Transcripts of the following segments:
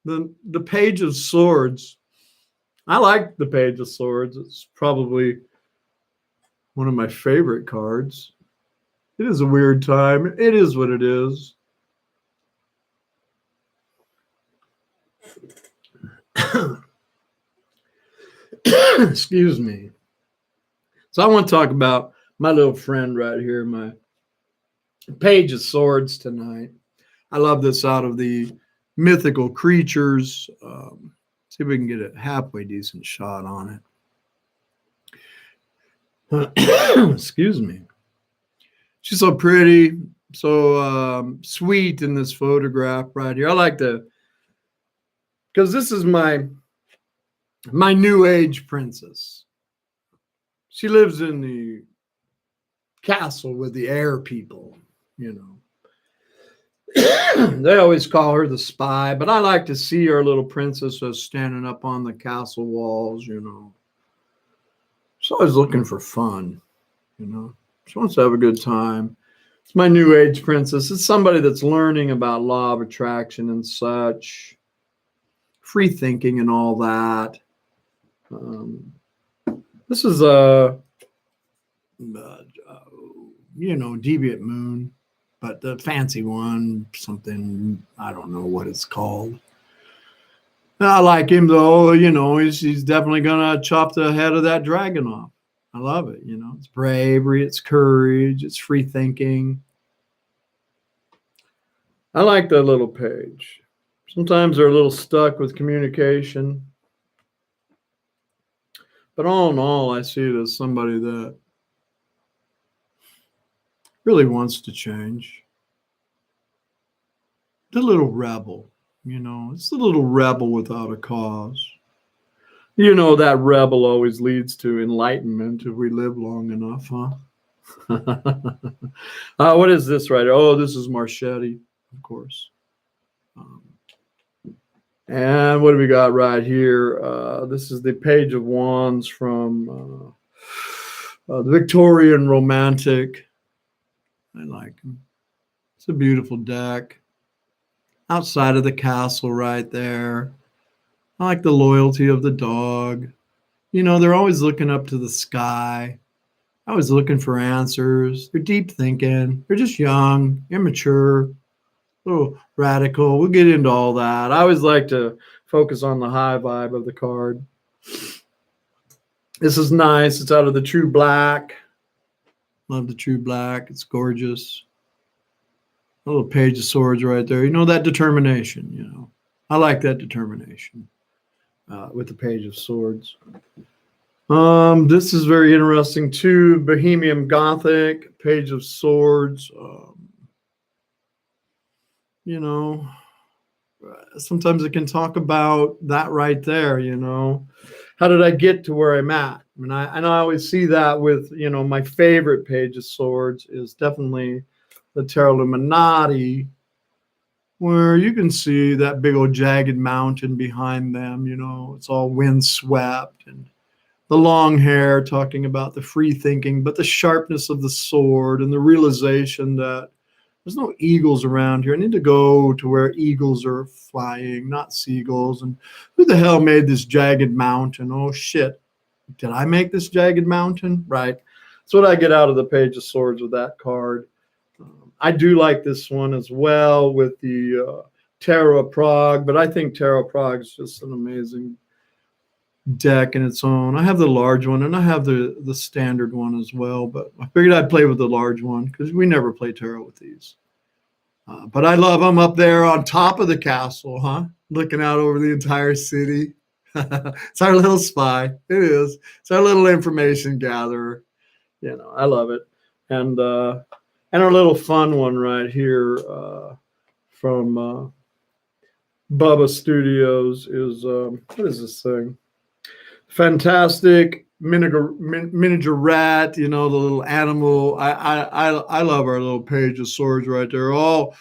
The Page of Swords. I like the Page of Swords. It's probably one of my favorite cards. It is a weird time. It is what it is. Excuse me. So I want to talk about my little friend right here, my Page of Swords tonight. I love this out of the mythical creatures. See if we can get a halfway decent shot on it. Excuse me. She's so pretty, so sweet in this photograph right here. I like to, because this is my new age princess. She lives in the castle with the air people, you know. They always call her the spy, but I like to see our little princess as standing up on the castle walls, you know. She's always looking for fun, you know. She wants to have a good time. It's my new age princess. It's somebody that's learning about law of attraction and such, free thinking and all that. This is you know, Deviant Moon, but the fancy one, something, I don't know what it's called. I like him though, you know, he's definitely gonna chop the head of that dragon off. I love it, you know. It's bravery, it's courage, it's free thinking. I like that little page. Sometimes they're a little stuck with communication. But all in all, I see it as somebody that really wants to change. The little rebel, you know, it's the little rebel without a cause. You know, that rebel always leads to enlightenment if we live long enough, huh? What is this right here? Oh, this is Marchetti, of course. And what do we got right here? This is the Page of Wands from the Victorian Romantic. I like them. It's a beautiful deck. Outside of the castle right there. I like the loyalty of the dog. You know, they're always looking up to the sky. Always looking for answers. They're deep thinking. They're just young, immature, a little radical. We'll get into all that. I always like to focus on the high vibe of the card. This is nice. It's out of the True Black. Love the True Black. It's gorgeous. A little Page of Swords right there. You know, that determination, you know. I like that determination with the Page of Swords. This is very interesting too. Bohemian Gothic, Page of Swords. You know, sometimes it can talk about that right there, you know. How did I get to where I'm at? I mean, I always see that with, you know, my favorite Page of Swords is definitely the Tarot Illuminati, where you can see that big old jagged mountain behind them, you know, it's all windswept, and the long hair talking about the free thinking, but the sharpness of the sword and the realization that there's no eagles around here. I need to go to where eagles are flying, not seagulls. And who the hell made this jagged mountain? Oh, shit. Did I make this jagged mountain? Right. That's what I get out of the Page of Swords with that card. I do like this one as well with the Tarot of Prague, but I think Tarot of Prague is just an amazing deck in its own. I have the large one and I have the standard one as well, but I figured I'd play with the large one because we never play tarot with these. But I love them up there on top of the castle, huh? Looking out over the entire city. It's our little spy. It is. It's our little information gatherer. You know, I love it. And our little fun one right here from Bubba Studios is, what is this thing? Fantastic miniature rat, you know, the little animal. I love our little Page of Swords right there. All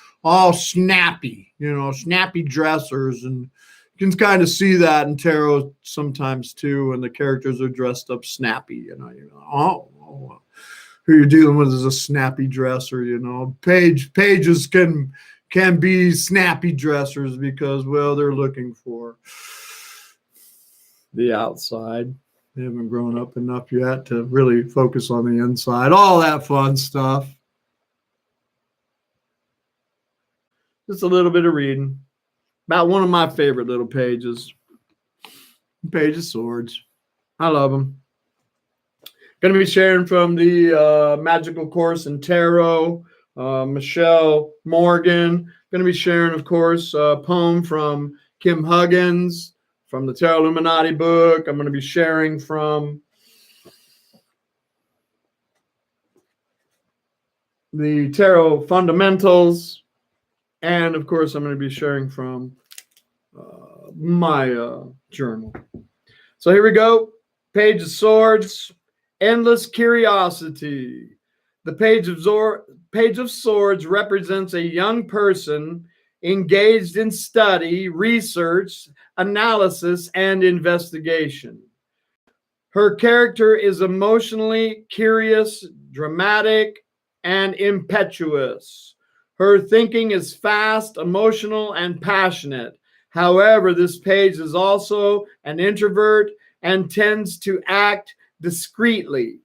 snappy, you know, snappy dressers, and you can kind of see that in tarot sometimes too, when the characters are dressed up snappy. You know, who you're dealing with is a snappy dresser. You know, pages can can be snappy dressers because, well, they're looking for the outside. They haven't grown up enough yet to really focus on the inside. All that fun stuff. Just a little bit of reading about one of my favorite little pages. Page of Swords. I love them. Going to be sharing from the Magical Course in Tarot. Michelle Morgan. Going to be sharing, of course, a poem from Kim Huggins from the Tarot Illuminati book. I'm going to be sharing from the Tarot Fundamentals. And, of course, I'm going to be sharing from my journal. So here we go. Page of Swords. Endless curiosity. The Page of Swords represents a young person engaged in study, research, analysis, and investigation. Her character is emotionally curious, dramatic, and impetuous. Her thinking is fast, emotional, and passionate. However, this page is also an introvert and tends to act discreetly.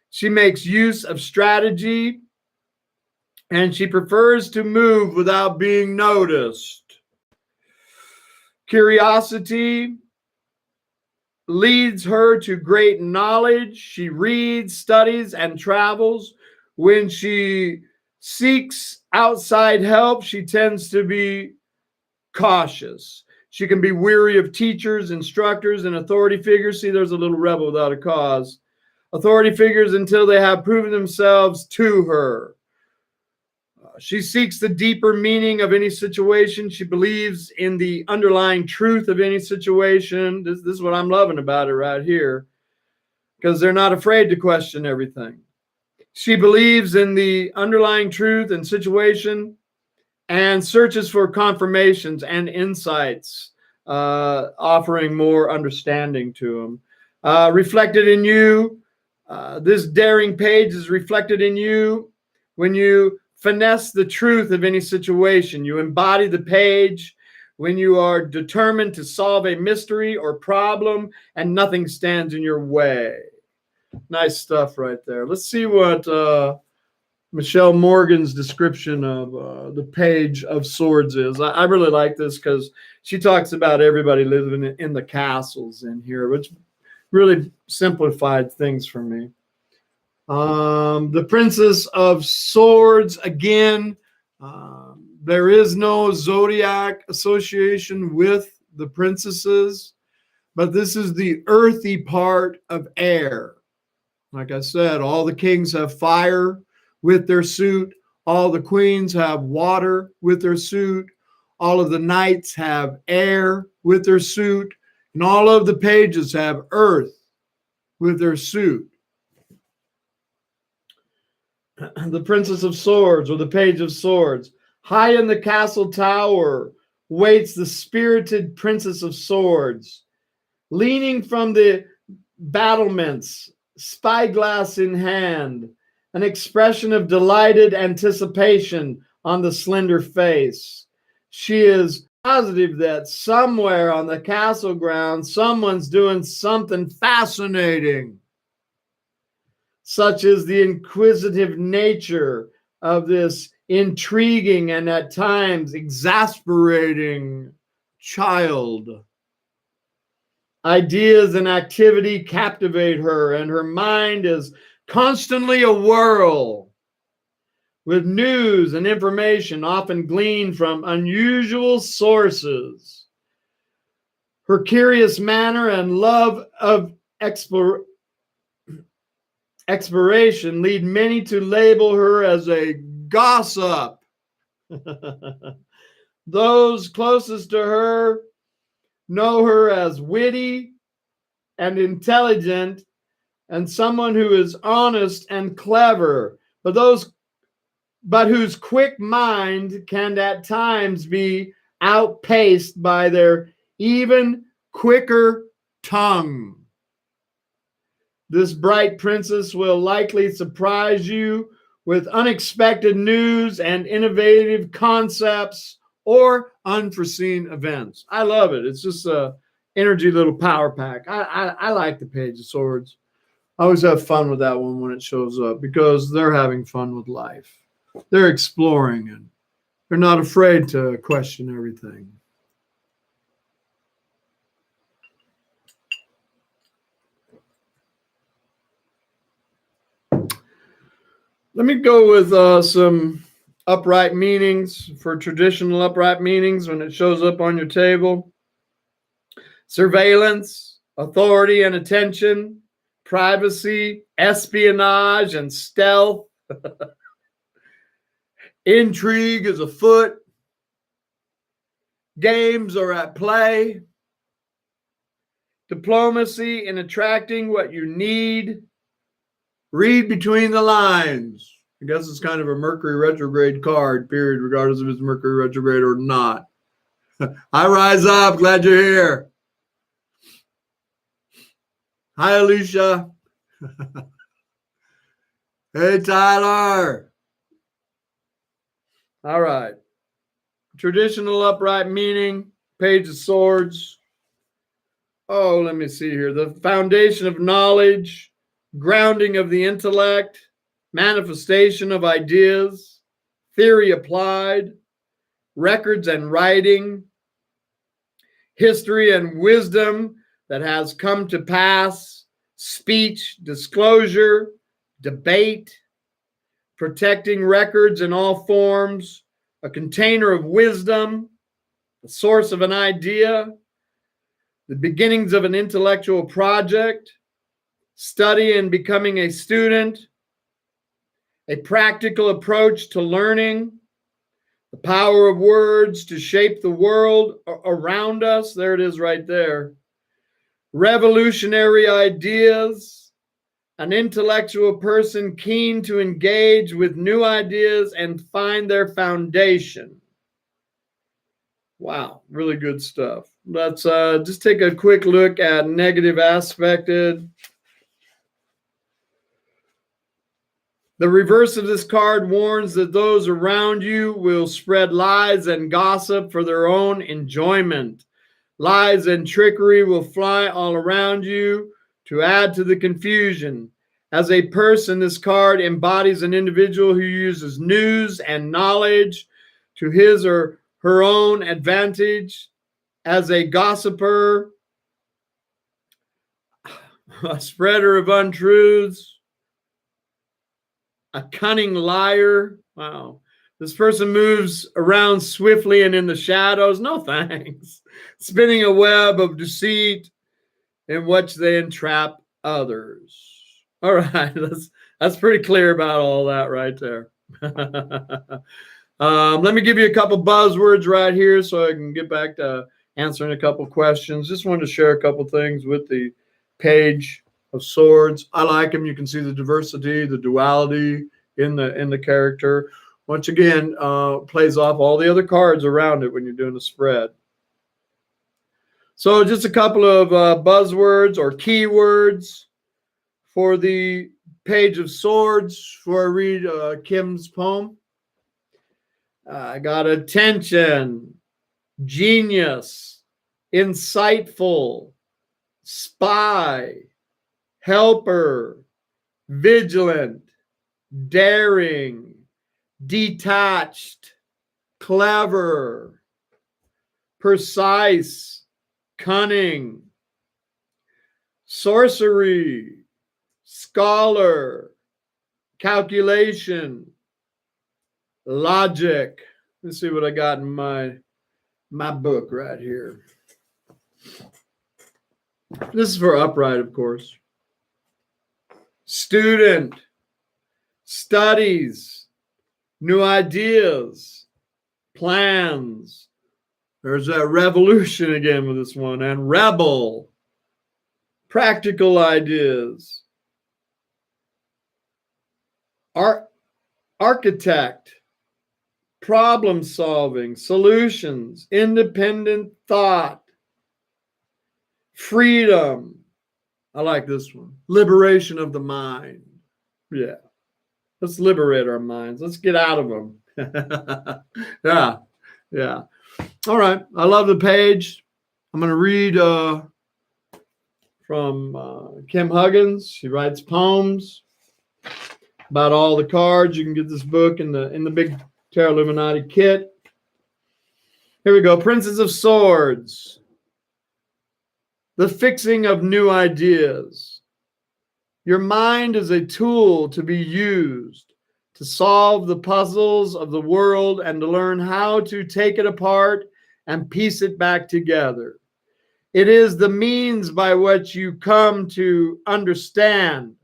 She makes use of strategy, and she prefers to move without being noticed. Curiosity leads her to great knowledge. She reads, studies, and travels. When she seeks outside help, she tends to be cautious. She can be weary of teachers, instructors, and authority figures. See, there's a little rebel without a cause. Authority figures until they have proven themselves to her. She seeks the deeper meaning of any situation. She believes in the underlying truth of any situation. This is what I'm loving about it right here, because they're not afraid to question everything. She believes in the underlying truth and situation and searches for confirmations and insights, offering more understanding to them. Reflected in you, this daring page is reflected in you when you finesse the truth of any situation. You embody the page when you are determined to solve a mystery or problem and nothing stands in your way. Nice stuff right there. Let's see what Michelle Morgan's description of the Page of Swords is. I really like this because she talks about everybody living in the castles in here, which really simplified things for me. The Princess of Swords, again, there is no zodiac association with the princesses, but this is the earthy part of air. Like I said, all the kings have fire with their suit. All the queens have water with their suit. All of the knights have air with their suit. And all of the pages have earth with their suit. The Princess of Swords, or the Page of Swords. High in the castle tower waits the spirited Princess of Swords. Leaning from the battlements, spyglass in hand, an expression of delighted anticipation on the slender face. She is positive that somewhere on the castle grounds, someone's doing something fascinating, such as the inquisitive nature of this intriguing and at times exasperating child. Ideas and activity captivate her, and her mind is constantly a whirl with news and information often gleaned from unusual sources. Her curious manner and love of exploration lead many to label her as a gossip. Those closest to her know her as witty and intelligent and someone who is honest and clever, but whose quick mind can at times be outpaced by their even quicker tongue. This bright princess will likely surprise you with unexpected news and innovative concepts or unforeseen events. I love it. It's just a energy little power pack. I like the Page of Swords. I always have fun with that one when it shows up because they're having fun with life. They're exploring and they're not afraid to question everything. Let me go with some upright meanings for traditional upright meanings when it shows up on your table. Surveillance, authority and attention, privacy, espionage and stealth. Intrigue is afoot. Games are at play. Diplomacy in attracting what you need. Read between the lines. I guess it's kind of a Mercury retrograde card, period, regardless if it's Mercury retrograde or not. Hi, Rise Up. Glad you're here. Hi, Alicia. Hey, Tyler. All right. Traditional upright meaning, Page of Swords. Oh, let me see here. The foundation of knowledge, grounding of the intellect, manifestation of ideas, theory applied, records and writing, history and wisdom that has come to pass, speech, disclosure, debate, protecting records in all forms, a container of wisdom, the source of an idea, the beginnings of an intellectual project, study and becoming a student, a practical approach to learning, the power of words to shape the world around us. There it is right there. Revolutionary ideas, an intellectual person keen to engage with new ideas and find their foundation. Wow, really good stuff. Let's just take a quick look at negative aspected. The reverse of this card warns that those around you will spread lies and gossip for their own enjoyment. Lies and trickery will fly all around you to add to the confusion. As a person, this card embodies an individual who uses news and knowledge to his or her own advantage. As a gossiper, a spreader of untruths, a cunning liar. Wow. This person moves around swiftly and in the shadows. No thanks. Spinning a web of deceit in which they entrap others. All right. That's pretty clear about all that right there. Let me give you a couple buzzwords right here so I can get back to answering a couple questions. Just wanted to share a couple things with the Page of Swords. I like him. You can see the diversity, the duality in the character. Once again, plays off all the other cards around it when you're doing a spread. So just a couple of buzzwords or keywords for the Page of Swords before I read Kim's poem. I got attention, genius, insightful, spy, helper, vigilant, daring, detached, clever, precise, cunning, sorcery, scholar, calculation, logic. Let's see what I got in my book right here. This is for upright, of course. Student, studies, new ideas, plans. There's that revolution again with this one. And rebel, practical ideas. Architect, problem solving, solutions, independent thought, freedom. I like this one. Liberation of the mind. Yeah. Let's liberate our minds. Let's get out of them. Yeah, yeah. All right. I love the page. I'm going to read from Kim Huggins. She writes poems about all the cards. You can get this book in the big Tarot Illuminati kit. Here we go. Princes of Swords. The fixing of new ideas. Your mind is a tool to be used to solve the puzzles of the world and to learn how to take it apart and piece it back together. It is the means by which you come to understand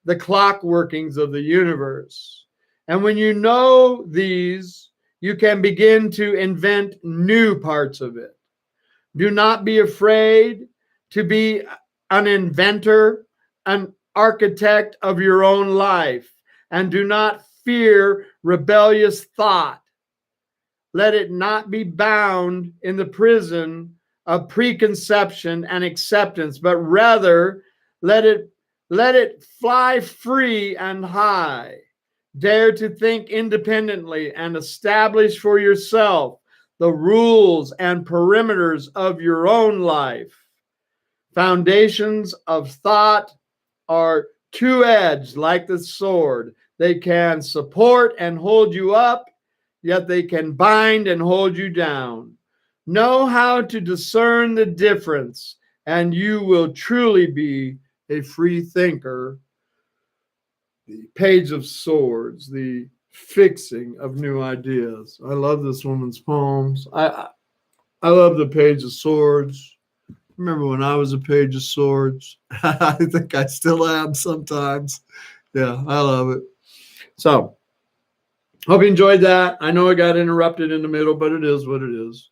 the clock workings of the universe. And when you know these, you can begin to invent new parts of it. Do not be afraid to be an inventor, an architect of your own life, and do not fear rebellious thought. Let it not be bound in the prison of preconception and acceptance, but rather let it fly free and high. Dare to think independently and establish for yourself the rules and perimeters of your own life. Foundations of thought are two-edged like the sword. They can support and hold you up, yet they can bind and hold you down. Know how to discern the difference, and you will truly be a free thinker. The Page of Swords, the fixing of new ideas. I love this woman's poems. I love the Page of Swords. Remember when I was a Page of Swords? I think I still am sometimes. Yeah, I love it. So, hope you enjoyed that. I know I got interrupted in the middle, but it is what it is.